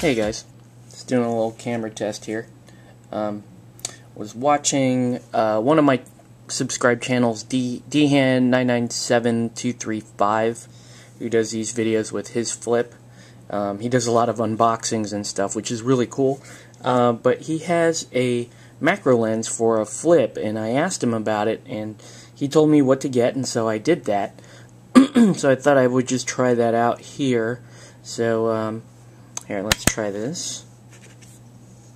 Hey guys, just doing a little camera test here. Was watching one of my subscribed channels, dhan997235, who does these videos with his flip. He does a lot of unboxings and stuff, which is really cool. But he has a macro lens for a flip, and I asked him about it, and he told me what to get, and so I did that. So I thought I would just try that out here. So here, let's try this.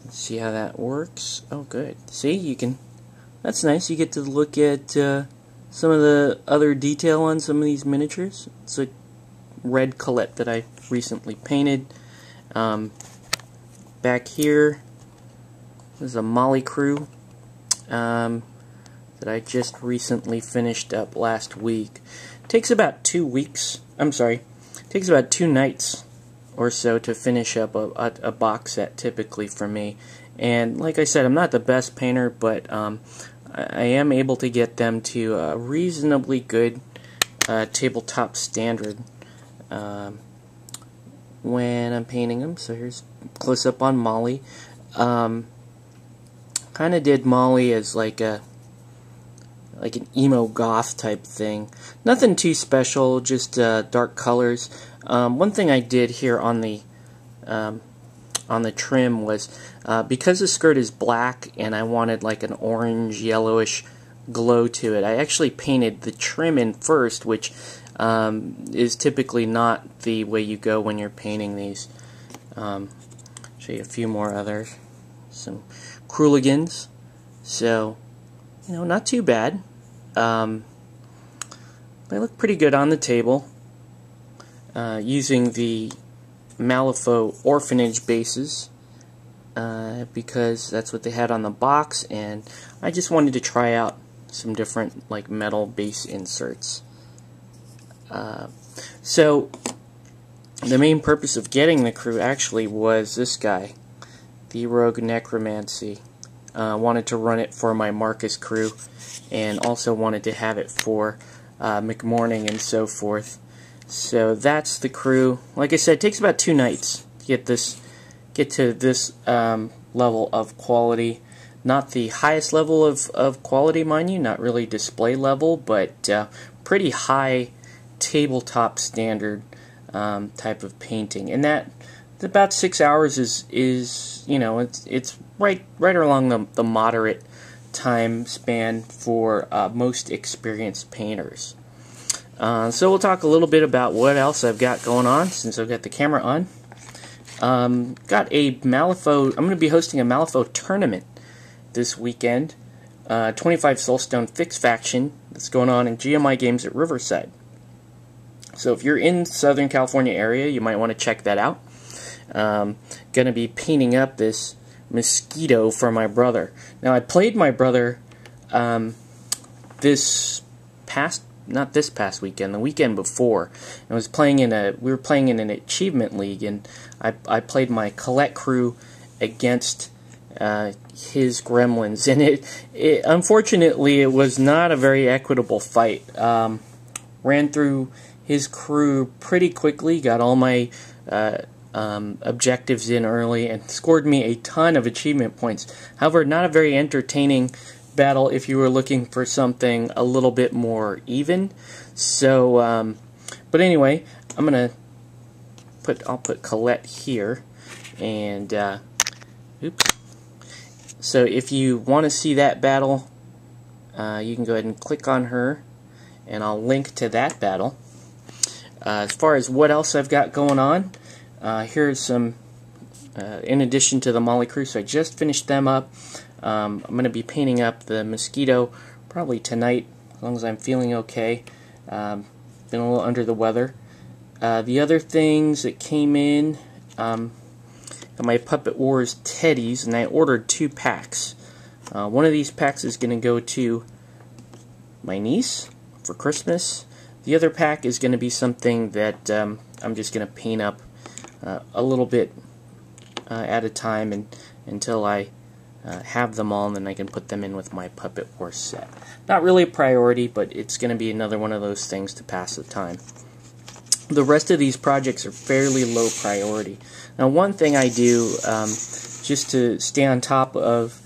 Let's see how that works. Oh, good. See, you can. That's nice. You get to look at some of the other detail on some of these miniatures. It's a red Colette that I recently painted. Back here is a Malifaux that I just recently finished up last week. Takes about 2 weeks. I'm sorry. Takes about 2 nights or so to finish up a box set, typically for me. And like I said, I'm not the best painter, but I am able to get them to a reasonably good tabletop standard when I'm painting them. So here's a close up on Molly. Kind of did Molly as like an emo goth type thing. Nothing too special, just dark colors. One thing I did here on the trim was because the skirt is black and I wanted like an orange yellowish glow to it, I actually painted the trim in first, which is typically not the way you go when you're painting these. Show you a few more others. Some Kruligans. So, you know, not too bad. They look pretty good on the table. Using the Malifaux orphanage bases because that's what they had on the box, and I just wanted to try out some different like metal base inserts. So the main purpose of getting the crew actually was this guy, the Rogue Necromancy. Wanted to run it for my Marcus crew, and also wanted to have it for McMorning and so forth. So that's the crew. Like I said, it takes about 2 nights to get to this level of quality. Not the highest level of quality, mind you, not really display level, but pretty high tabletop standard type of painting. And that about 6 hours is you know, it's right along the moderate time span for most experienced painters. So we'll talk a little bit about what else I've got going on since I've got the camera on. Got a Malifaux. I'm going to be hosting a Malifaux tournament this weekend. 25 Soulstone Fix Faction that's going on in GMI Games at Riverside. So if you're in Southern California area, you might want to check that out. Going to be painting up this mosquito for my brother. Now I played my brother not this past weekend, the weekend before. I was playing we were playing in an achievement league, and I played my Colette crew against his gremlins, and unfortunately it was not a very equitable fight. Ran through his crew pretty quickly, got all my objectives in early, and scored me a ton of achievement points. However, not a very entertaining battle if you were looking for something a little bit more even. So, but anyway, I'll put Colette here, and oops. So if you want to see that battle, you can go ahead and click on her, and I'll link to that battle. As far as what else I've got going on, here's some. In addition to the Molly crew, so I just finished them up. I'm going to be painting up the mosquito probably tonight, as long as I'm feeling okay. Been a little under the weather. The other things that came in, got my Puppet Wars teddies, and I ordered 2 packs. One of these packs is going to go to my niece for Christmas. The other pack is going to be something that I'm just going to paint up a little bit at a time, and until I have them all, and then I can put them in with my Puppet Wars set. Not really a priority, but it's going to be another one of those things to pass the time. the rest of these projects are fairly low priority. Now, one thing I do just to stay on top of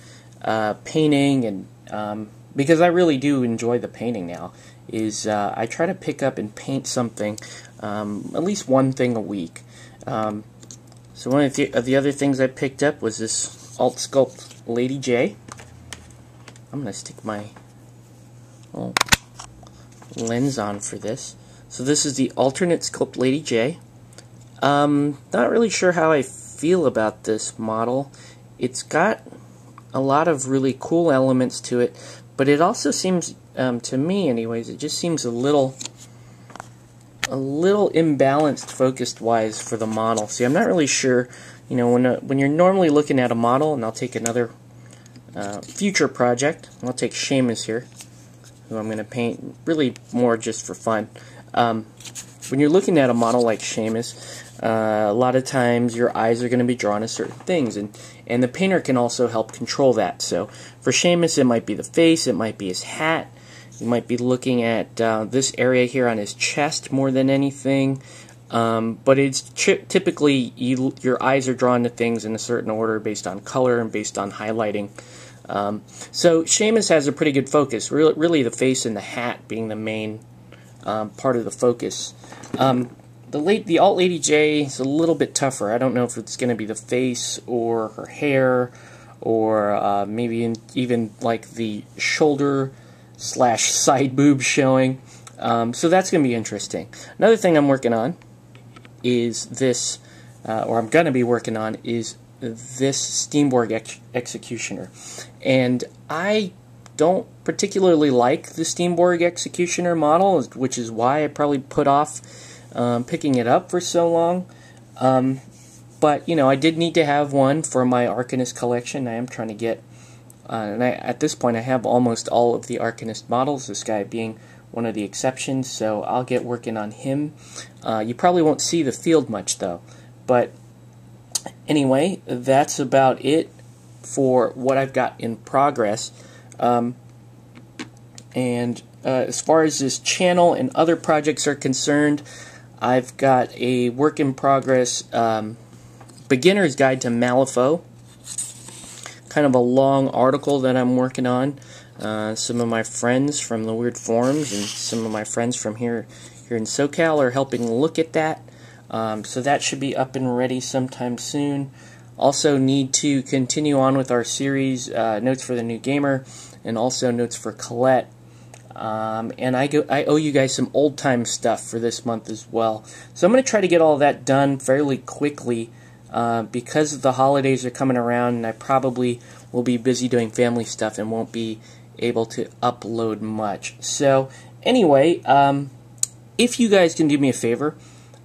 painting, and because I really do enjoy the painting now, is I try to pick up and paint something, at least one thing a week. So one of the other things I picked up was this Alt Sculpt Lady J. I'm going to stick my lens on for this. So this is the alternate sculpt Lady J. Not really sure how I feel about this model. It's got a lot of really cool elements to it, but it also seems, to me anyways, it just seems a little imbalanced focused wise for the model. See, I'm not really sure, you know, when you're normally looking at a model, and I'll take another future project. I'll take Seamus here, who I'm going to paint really more just for fun. When you're looking at a model like Seamus, a lot of times your eyes are going to be drawn to certain things, and the painter can also help control that. So for Seamus, it might be the face, it might be his hat, you might be looking at this area here on his chest more than anything, but it's typically your eyes are drawn to things in a certain order based on color and based on highlighting. So Seamus has a pretty good focus, really the face and the hat being the main part of the focus. The Alt Lady J is a little bit tougher. I don't know if it's going to be the face or her hair, or maybe even like the shoulder / side boob showing. So that's going to be interesting. Another thing I'm working on is this, or I'm going to be working on, is this Steamborg Executioner. And I don't particularly like the Steamborg Executioner model, which is why I probably put off picking it up for so long. But, you know, I did need to have one for my Arcanist collection. I am trying to get, and at this point I have almost all of the Arcanist models, this guy being one of the exceptions, so I'll get working on him. You probably won't see the field much, though. But anyway, that's about it for what I've got in progress. As far as this channel and other projects are concerned, I've got a work in progress beginner's guide to Malifaux, kind of a long article that I'm working on. Some of my friends from the Weird Forums and some of my friends from here in SoCal are helping look at that. So that should be up and ready sometime soon. Also need to continue on with our series, Notes for the New Gamer, and also Notes for Colette. And I owe you guys some old-time stuff for this month as well. So I'm going to try to get all that done fairly quickly because the holidays are coming around, and I probably will be busy doing family stuff and won't be able to upload much. So anyway, if you guys can do me a favor,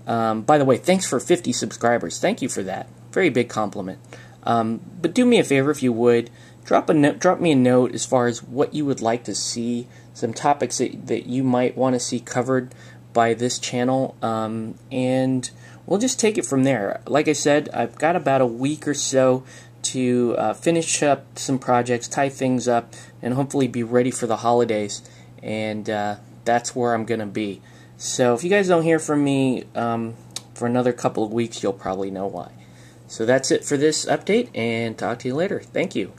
by the way, thanks for 50 subscribers. Thank you for that. Very big compliment. But do me a favor if you would. Drop me a note as far as what you would like to see, some topics that you might want to see covered by this channel, and we'll just take it from there. Like I said, I've got about a week or so to finish up some projects, tie things up, and hopefully be ready for the holidays, and that's where I'm going to be. So if you guys don't hear from me for another couple of weeks, you'll probably know why. So that's it for this update, and talk to you later. Thank you.